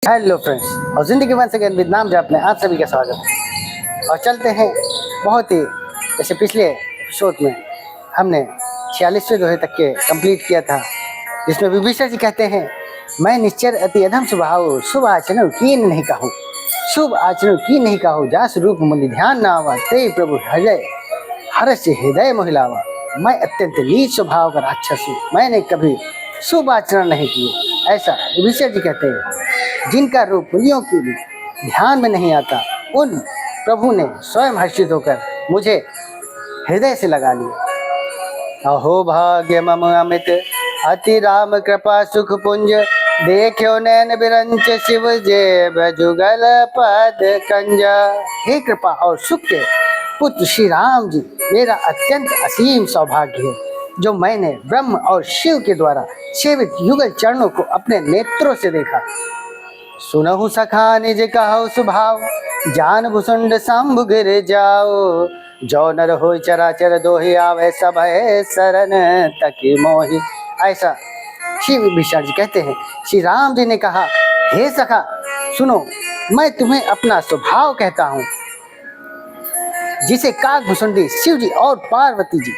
Hello friends, और जिंदगी one second with नाम जप में आप सभी का स्वागत है। और चलते हैं बहुत ही जैसे पिछले एपिसोड में हमने 46वें दोहे तक के कंप्लीट किया था, जिसमें विभीषण जी कहते हैं, मैं निश्चर अति अधम स्वभाव, शुभ आचरण कीन नहीं कहूँ, शुभ आचरण की नहीं कहूँ, जास रूप मुनि ध्यान ना आवा, ते प्रभु हृदय हर्ष हृदय मोहिलावा। मैं अत्यंत नीच स्वभाव का राक्षस हूँ, मैंने कभी शुभ आचरण नहीं किए। ऐसा विभीषण जी कहते हैं। जिनका रूप मुनियों के ध्यान में नहीं आता, उन प्रभु ने स्वयं हर्षित होकर मुझे हृदय से लगा लिया। अहो भाग्य मम अमित अति राम कृपा सुख पुंज, देखो नैन बिरंच शिव जे जुगल पद कंजा। हे कृपा और सुख के पुत्र श्री राम जी, मेरा अत्यंत असीम सौभाग्य है जो मैंने ब्रह्म और शिव के द्वारा सेवित युगल चरणों को अपने नेत्रों से देखा। सुनहु सखा निज कहो स्वभाव, जान भुसुंड शंभु गिर जाओ, जो नर हो चराचर दोहि आवे, सब है शरण तकी मोहि। ऐसा श्री विभीषण जी कहते हैं। श्री राम जी ने कहा, हे सखा सुनो, मैं तुम्हें अपना स्वभाव कहता हूँ, जिसे काकभुसुंडी शिव जी और पार्वती जी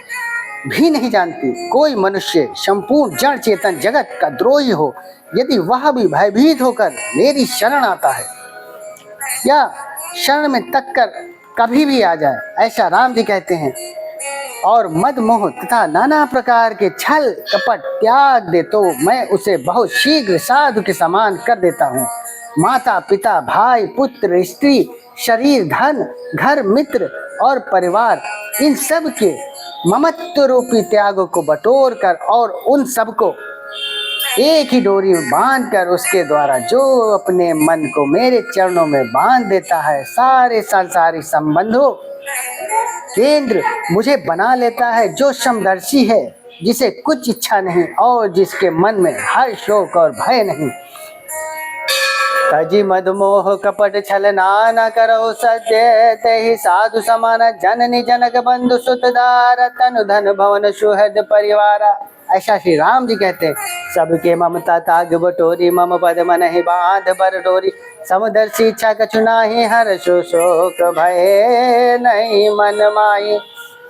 भी नहीं जानती। कोई मनुष्य संपूर्ण जड़ चेतन जगत का द्रोही हो, यदि वह भी भयभीत होकर मेरी शरण आता है या शरण में तक कर कभी भी आ जाए, ऐसा राम जी कहते हैं, और मद मोह तथा नाना प्रकार के छल कपट त्याग दे, तो मैं उसे बहुत शीघ्र साधु के समान कर देता हूँ। माता पिता भाई पुत्र स्त्री शरीर धन घर मित्र और परिवार, इन सब के ममत्व रूपी त्यागों को बटोर कर और उन सबको एक ही डोरी में बांध कर उसके द्वारा जो अपने मन को मेरे चरणों में बांध देता है, सारे संसारी संबंधों केंद्र मुझे बना लेता है। जो समदर्शी है, जिसे कुछ इच्छा नहीं और जिसके मन में हर शोक और भय नहीं। तजी मद मोह कपट छल नाना करो सत्य, तेहि साधु समान जननी जनक बंधु सुतदार, तनु धन भवन सुहृद परिवारा। ऐसा श्री राम जी कहते हैं, सबके ममता ताग बटोरी, मम पद मन ही बांध बर डोरी, समदर्शी इच्छा कछु नाही, हर शोक भय नहीं मन माही।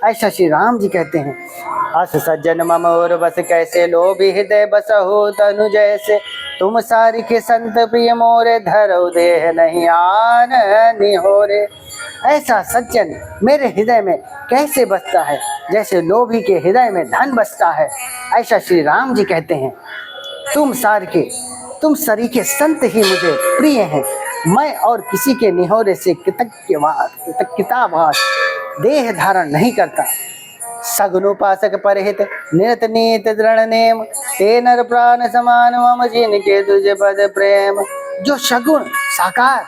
ऐसा श्री राम जी कहते हैं। अस सज्जन मम और बस कैसे, लोभी हृदय बसहु तनु जैसे, तुम सारी के संत प्रिय मोरे, धरौ देह नहीं आन निहोरे। ऐसा सज्जन मेरे हृदय में कैसे बसता है, जैसे लोभी के हृदय में धन बसता है। ऐसा श्री राम जी कहते हैं। तुम सरी के संत ही मुझे प्रिय हैं, मैं और किसी के निहोरे से कृतज्ञतावास देह धारण नहीं करता। सगुनोपासक परहित निरत नीत दृढ़ नेम, ते नर प्राण समान मम जिनके तुझे पद प्रेम। जो सगुण साकार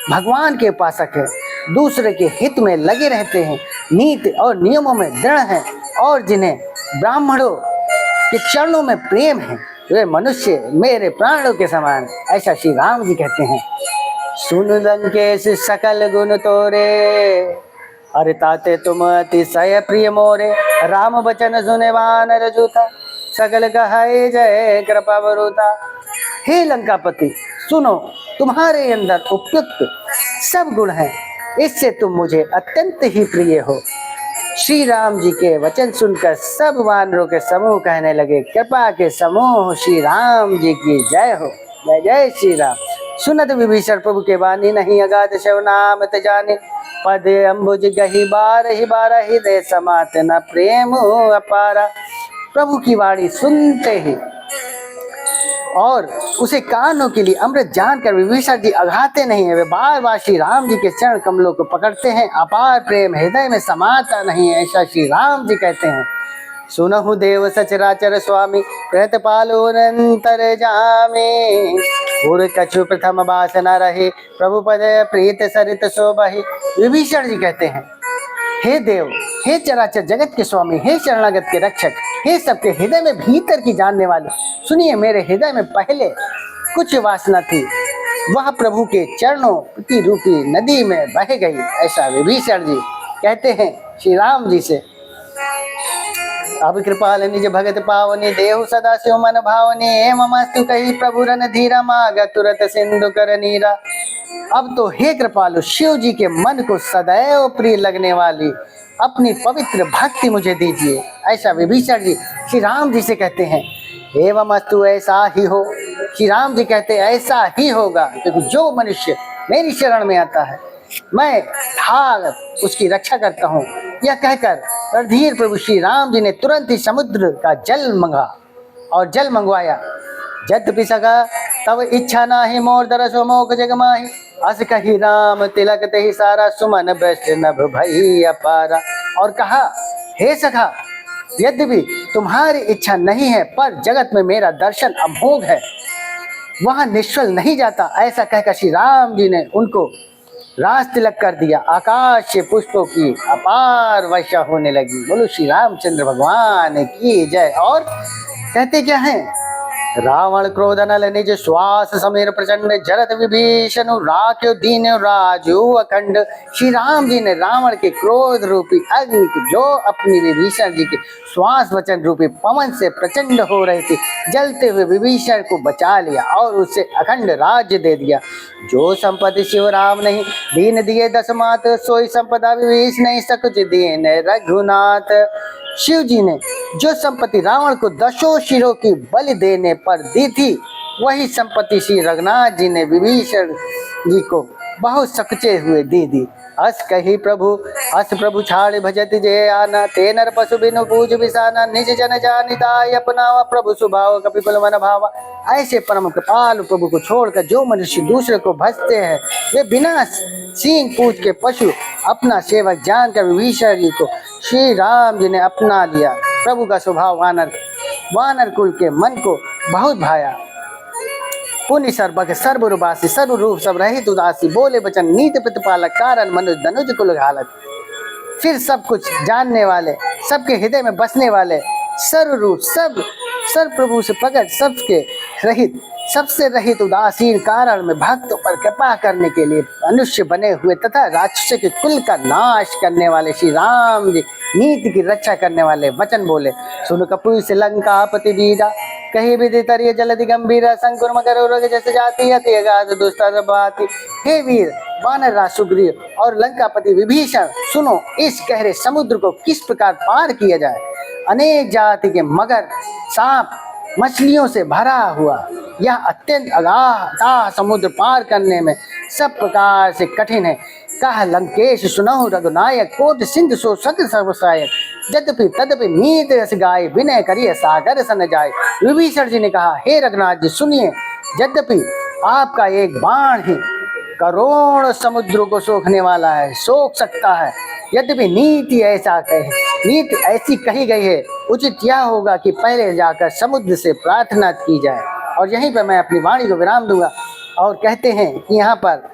भगवान के उपासक है, दूसरे के हित में लगे रहते हैं, नीति और नियमों में दृढ़ हैं, और जिन्हें ब्राह्मणों के चरणों में प्रेम है, वे मनुष्य मेरे प्राणों के समान। ऐसा श्री राम जी कहते हैं। सुन लंकेश सकल गुण तोरे, अरे ताते तुम अतिशय प्रिय मोरे, राम बचन सुने वानर जूथा, सकल कहाई जय कृपा बरूथा। हे लंकापति सुनो, तुम्हारे अंदर उपयुक्त सब गुण हैं, इससे तुम मुझे अत्यंत ही प्रिय हो। श्री राम जी के वचन सुनकर सब वानरों के समूह कहने लगे, कृपा के समूह श्री राम जी की जय हो। जय जय श्री राम। सुनत विभीषण प्रभु के वाणी, नहीं अगाध शिव नाम त जाने, पद अम्बुज गही बार ही दे समात न प्रेम अपारा। प्रभु की वाणी सुनते ही और उसे कानों के लिए अमृत जानकर विभीषण जी अघाते नहीं है, वे बार बार श्री राम जी के चरण कमलों को पकड़ते हैं। अपार प्रेम हृदय में समाता नहीं है, ऐसा श्री राम जी कहते हैं। सुनहु देव सचराचर स्वामी, प्रत पालोनंतर जामे, पूर्व कछु प्रथम बास न रहे, प्रभु पद प्रीत सरित शोभहि। विभीषण जी कहते हैं, हे देव, हे चराचर जगत के स्वामी, हे शरणागत के रक्षक, हे सबके हृदय में भीतर की जानने वाले, सुनिए, मेरे हृदय में पहले कुछ वासना थी, वह प्रभु के चरणों की रूपी नदी में बह गई। ऐसा विभीषण जी कहते हैं श्री राम जी से। अब कृपाल निज भगत पावनी देहु सदा शिव मन भावनी हेमस्तु कही प्रभु रन धीरा माग तुरत सिंधु कर नीरा। अब तो हे कृपालु शिव जी के मन को सदैव प्रिय लगने वाली अपनी पवित्र भक्ति मुझे दीजिए। ऐसा विभीषण जी श्री राम जी से कहते हैं। एवं अस्तु ऐसा ही हो। श्री राम जी कहते हैं ऐसा ही होगा, क्योंकि जो मनुष्य मेरी शरण में आता है मैं ढाल उसकी रक्षा करता हूँ। यह कहकर रणधीर प्रभु श्री राम जी ने तुरंत ही समुद्र का जल मंगा और जल मंगवाया। यद्यपि सका तब इच्छा नाही मोर दरसो मोक जग माही अस कही राम तिलक ते ही सारा सुमन वैष्णव भई अपारा। और कहा हे सखा यद्यपि तुम्हारी इच्छा नहीं है पर जगत में मेरा दर्शन अमोघ है, वहां निश्चल नहीं जाता। ऐसा कहकर श्री राम जी ने उनको राज तिलक कर दिया। आकाश से पुष्पों की अपार वर्षा होने लगी। बोलो श्री रामचंद्र भगवान की जय। और कहते क्या है, रावण क्रोध नल निज श्वास समीर प्रचंड जरत विभीषण राख्यो दीन राजू अखंड। श्री राम जी ने रावण के क्रोध रूपी अग्नि को जो अपनी विभीषण जी के श्वास वचन रूपी पवन से प्रचंड हो रही थी जलते हुए विभीषण को बचा लिया और उसे अखंड राज्य दे दिया। जो संपत्ति शिव राम नहीं दीन दिए दस मात सोई संपदा विभीषण नहीं सकुच दीन रघुनाथ। शिव जी ने जो संपत्ति रावण को दशों शिरों की बलि देने पर दी थी वही संपत्ति श्री रघुनाथ जी ने विभीषण जी को बहुत सकुचे हुए दी दी। अस कही प्रभु अस प्रभु छाड़ भजत जय आना ते नर पशु बिनु पूज बिसाना निज जन जानिताय अपनावा प्रभु सुभाव कपिकुल मन भावा। ऐसे परम कृपालु प्रभु को छोड़कर जो मनुष्य दूसरे को भजते हैं वे बिना सींग पूछ के पशु अपना सेवक जानकर विभीषण जी को श्री राम जी ने अपना लिया। प्रभु का स्वभाव वानर कुल के मन को बहुत भाया। पुण्य सर्वक सर्वरूपासी सर्वरूप सब रहित उदासी बोले वचन नीति प्रतिपालक कारण मनुज धनुज कुल घालक। फिर सब कुछ जानने वाले सबके हृदय में बसने वाले सर्वरूप सर्व प्रभु से प्रकट सबके रहित सबसे रहित उदासीन कारण में भक्तों पर कृपा करने के लिए मनुष्य बने हुए तथा राक्षस के कुल का नाश करने वाले श्री राम जी नीति की रक्षा करने वाले वचन बोले। सुन कपूर से लंका पति बीरा कहीं भी तरिय जलधि गंभीर संकुर मकर उरग जैसे जाती अति अगाध दुस्तर बाती। हे वीर वानर सुग्रीव और लंकापति विभीषण सुनो इस गहरे समुद्र को किस प्रकार पार किया जाए। अनेक जाति के मगर सांप मछलियों से भरा हुआ यह अत्यंत अगाध समुद्र पार करने में सब प्रकार से कठिन है। कह लंकेश सुनहु रघुनायक कोट सिंधु सो सत सर्वसायक यद्यपि तद्यपि नीत रस गाय विनय करिए सागर सन जाए। विभीषण जी ने कहा हे रघुनाथ जी सुनिए, यद्यपि आपका एक बाण ही करोड़ समुद्रों को सोखने वाला है सोख सकता है, यद्यपि नीति ऐसी कही गई है उचित यह होगा कि पहले जाकर समुद्र से प्रार्थना की जाए। और यहीं पर मैं अपनी वाणी को विराम दूंगा। और कहते हैं कि यहाँ पर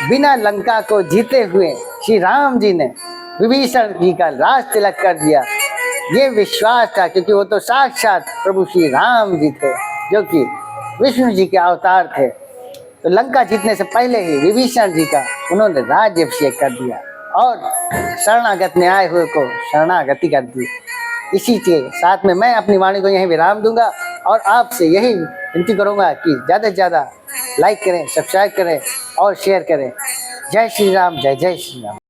बिना लंका को जीते हुए श्री राम जी ने विभीषण जी का राज तिलक कर दिया। ये विश्वास था क्योंकि वो तो साक्षात प्रभु श्री राम जी थे जो कि विष्णु जी के अवतार थे। तो लंका जीतने से पहले ही विभीषण जी का उन्होंने राज्याभिषेक कर दिया और शरणागत ने आए हुए को शरणागति कर दी। इसी के साथ में मैं अपनी वाणी को यहीं विराम दूंगा और आपसे यही विनती करूंगा कि ज़्यादा से ज़्यादा लाइक करें, सब्सक्राइब करें और शेयर करें। जय श्री राम, जय जय श्री राम।